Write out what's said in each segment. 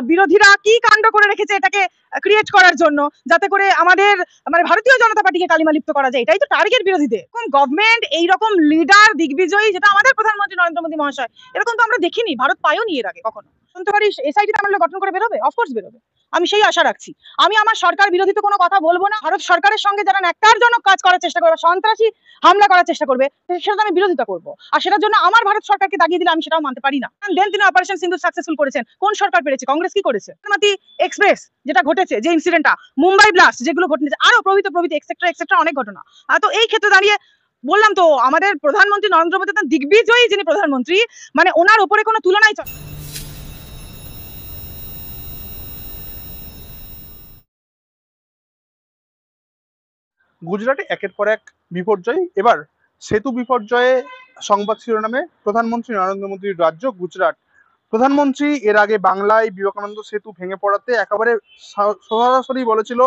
বিরোধীরা কি কাণ্ড করে রেখেছে এটাকে ক্রিয়েট করার জন্য, যাতে করে আমাদের ভারতীয় জনতা পার্টিকে কালিমালিপ্ত করা যায়, এটাই তো টার্গেট বিরোধীদের। কোন গভর্নমেন্ট এইরকম লিডার দিগ্বিজয়ী, যেটা আমাদের প্রধানমন্ত্রী নরেন্দ্র মোদী মহাশয়, এরকম তো আমরা দেখিনি, ভারত পায়ওনি এর আগে কখনো। তদন্তকারী এসআইটি আমলে গঠন করে বেরোবে, অফকোর্স বেরোবে, আমি সেই আশা রাখছি। আমি আমার সরকার বিরোধী তো কোনো কথা বলবো না। ভারত সরকারের সঙ্গে যারা ন্যাক্কারজনক কাজ করার চেষ্টা করবে, সন্ত্রাসী হামলা করার চেষ্টা করবে, সেটা আমি বিরোধিতা করবো। আর সেটার জন্য আমার ভারত সরকারকে দাগিয়ে দিলে আমি সেটাও মানতে পারি না। দেন তিনি অপারেশন সিন্দুর সাকসেসফুল করেছেন, কোন সরকার পেরেছে? কংগ্রেস কি করেছে? সাবরমতী এক্সপ্রেস যেটা ঘটেছে, যে ইনসিডেন্টটা, মুম্বাই ব্লাস্ট যেগুলো ঘটেছে, আরো প্রভৃতি এক্সেট্রা অনেক ঘটনা। তো এই ক্ষেত্রে দাঁড়িয়ে বললাম তো, আমাদের প্রধানমন্ত্রী নরেন্দ্র মোদী দিগ্বিজয়ী যিনি প্রধানমন্ত্রী, ওনার উপরে কোনো তুলনাই চলে। গুজরাটে একের পর এক বিপর্যয়। এবার সেতু বিপর্যয়ে সংবাদ শিরোনামে প্রধানমন্ত্রী নরেন্দ্র মোদীর রাজ্য গুজরাট। প্রধানমন্ত্রী এর আগে বাংলায় বিবেকানন্দ সেতু ভেঙে পড়াতে একেবারে সরাসরি বলেছিল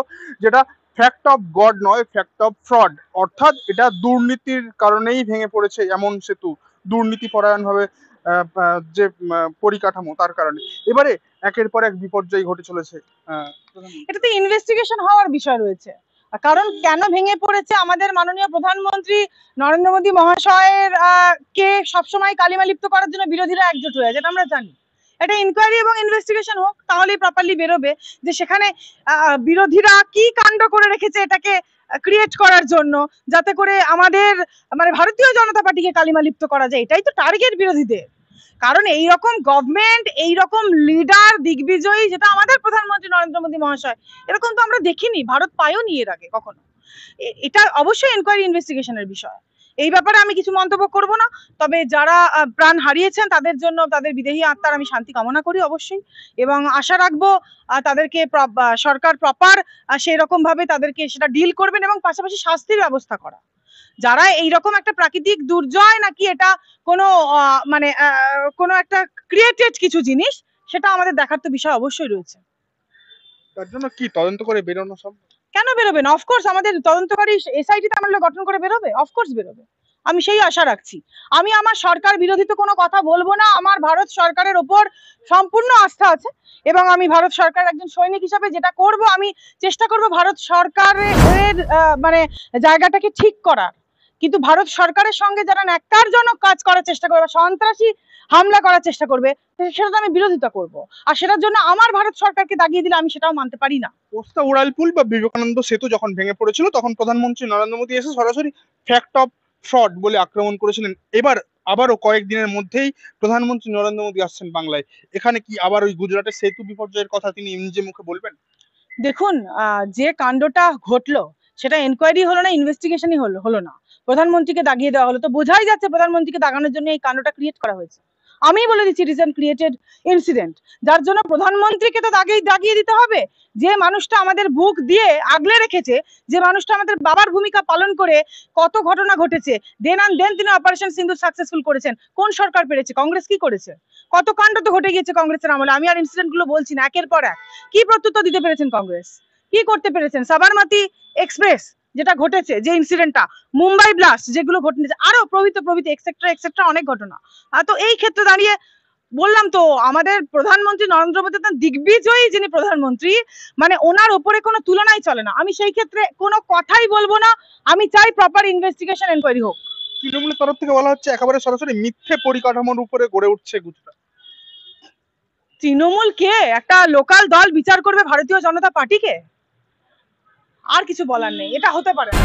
যেটা ফ্যাক্ট অফ গড নয়, ফ্যাক্ট অফ ফ্রড, অর্থাৎ এটা দুর্নীতির কারণেই ভেঙে পড়েছে এমন সেতু, দুর্নীতি পরায়ণ ভাবে যে পরিকাঠামো তার কারণে। এবারে একের পর এক বিপর্যয় ঘটে চলেছে। এটাতে ইনভেস্টিগেশন হওয়ার বিষয় রয়েছে, কারণ কেন ভেঙে পড়েছে আমাদের মাননীয় প্রধানমন্ত্রী নরেন্দ্র মোদী মহাশয়ের কে সবসময় কালিমালিপ্ত করার জন্য বিরোধীরা একজোট হয়ে, যেটা আমরা জানি। এটা ইনকোয়ারি এবং ইনভেস্টিগেশন হোক, তাহলেই প্রপারলি বেরোবে যে সেখানে বিরোধীরা কি কাণ্ড করে রেখেছে এটাকে ক্রিয়েট করার জন্য, যাতে করে আমাদের ভারতীয় জনতা পার্টিকে কালিমালিপ্ত করা যায়, এটাই তো টার্গেট বিরোধীদের। কারণ এইরকম গভর্নমেন্ট, এইরকম লিডার দিগ্বিজয়ী, যেটা আমাদের প্রধানমন্ত্রী নরেন্দ্র মোদী মহাশয়, এরকম তো আমরা দেখিনি, ভারত পায়ওনি এর আগে কখনো। এটা অবশ্যই এনকোয়ারি ইনভেস্টিগেশনের বিষয়, এই ব্যাপারে আমি কিছু মন্তব্য করব না। তবে যারা প্রাণ হারিয়েছেন তাদের জন্য, তাদের বিদেহী আত্মার আমি শান্তি কামনা করি অবশ্যই, এবং আশা রাখবো তাদেরকে সরকার প্রপার সেই রকম ভাবে তাদেরকে সেটা ডিল করবেন, এবং পাশাপাশি শাস্তির ব্যবস্থা করা। যারা এইরকম একটা প্রাকৃতিক দুর্জয় নাকি এটা কোনো কোনো একটা ক্রিয়েটেড কিছু জিনিস, সেটা আমাদের দেখার তো বিষয় অবশ্যই রয়েছে। তার জন্য কি তদন্ত করে বেরোনো সব? কেন বেরোবে না? অফকোর্স আমাদের তদন্তকারী এসআইটি আমলে গঠন করে বেরোবে, অফকোর্স বেরোবে, আমি সেই আশা রাখছি। আমি আমার সরকার বিরোধী তো কোনো কথা বলবো না। আমার ভারত সরকারের ওপর সম্পূর্ণ আস্থা আছে, এবং আমি ভারত সরকার একজন সৈনিক হিসাবে যেটা করব, আমি চেষ্টা করব ভারত সরকারের জায়গাটাকে ঠিক করার। কিন্তু ভারত সরকারের সঙ্গে যারা ন্যাক্কারজনক কাজ করার চেষ্টা করবে, সন্ত্রাসী হামলা করার চেষ্টা করবে, সেটা আমি বিরোধিতা করব। আর সেটার জন্য আমার ভারত সরকারকে দাগিয়ে দিলে আমি সেটাও মানতে পারি না। পোস্তা উড়ালপুল বা বিবেকানন্দ সেতু যখন ভেঙে পড়েছিল, তখন প্রধানমন্ত্রী নরেন্দ্র মোদী এসে সরাসরি ফ্যাক্ট অফ ফ্রড বলে আক্রমণ করেছিলেন। এবার আবারও কয়েকদিনের মধ্যেই প্রধানমন্ত্রী নরেন্দ্র মোদী আসছেন বাংলায়। এখানে কি আবার ওই গুজরাটের সেতু বিপর্যয়ের কথা তিনি নিজে মুখে বলবেন? দেখুন, যে কাণ্ডটা ঘটলো সেটা এনকোয়ারি হলো না, ইনভেস্টিগেশনই হলো না, প্রধানমন্ত্রীকে দাগিয়ে দেওয়া হলো। তো বোঝাই যাচ্ছে প্রধানমন্ত্রীকে দাগানোর জন্য এই কাণ্ডটা ক্রিয়েট করা হয়েছে। আমি বলে দিচ্ছি, রিজন ক্রিয়েটেড ইনসিডেন্ট, যার জন্য প্রধানমন্ত্রীকে তো দাগিয়ে দিতে হবে। যে মানুষটা আমাদের বুক দিয়ে আগলে রেখেছে, যে মানুষটা আমাদের বাবার ভূমিকা পালন করে কত ঘটনা ঘটেছে, দেন তিনি অপারেশন সিন্দুর সাকসেসফুল করেছেন, কোন সরকার পেরেছে? কংগ্রেস কি করেছে? কত কাণ্ড তো ঘটে গিয়েছে কংগ্রেসের আমলে, আমি আর ইনসিডেন্ট গুলো বলছি না, একের পর এক কি প্রত্যুত্তর দিতে পেরেছেন কংগ্রেস, কি করতে পেরেছেন? সাবরমতী এক্সপ্রেস যেটা ঘটেছে, যে ইনসিডেন্টটা, মুম্বাই ব্লাস্ট যেগুলো ঘটেছে, আরো প্রভৃতি এক্সেট্রা অনেক ঘটনা। তো এই ক্ষেত্রে দাঁড়িয়ে বললাম তো, আমাদের প্রধানমন্ত্রী নরেন্দ্র মোদী দিগ্বিজয়ী যিনি প্রধানমন্ত্রী, ওনার উপরে কোনো তুলনাই চলে না। আমি সেই ক্ষেত্রে কোনো কথাই বলবো না, আমি চাই প্রপার ইনভেস্টিগেশন এনকোয়ারি হোক। তৃণমূলের তরফ থেকে বলা হচ্ছে একেবারে সরাসরি মিথ্যে পরিকাঠামোর উপরে গড়ে উঠছে গুজরাট। তৃণমূল কে? একটা লোকাল দল বিচার করবে ভারতীয় জনতা পার্টিকে? আর কিছু বলার নেই, এটা হতে পারে না।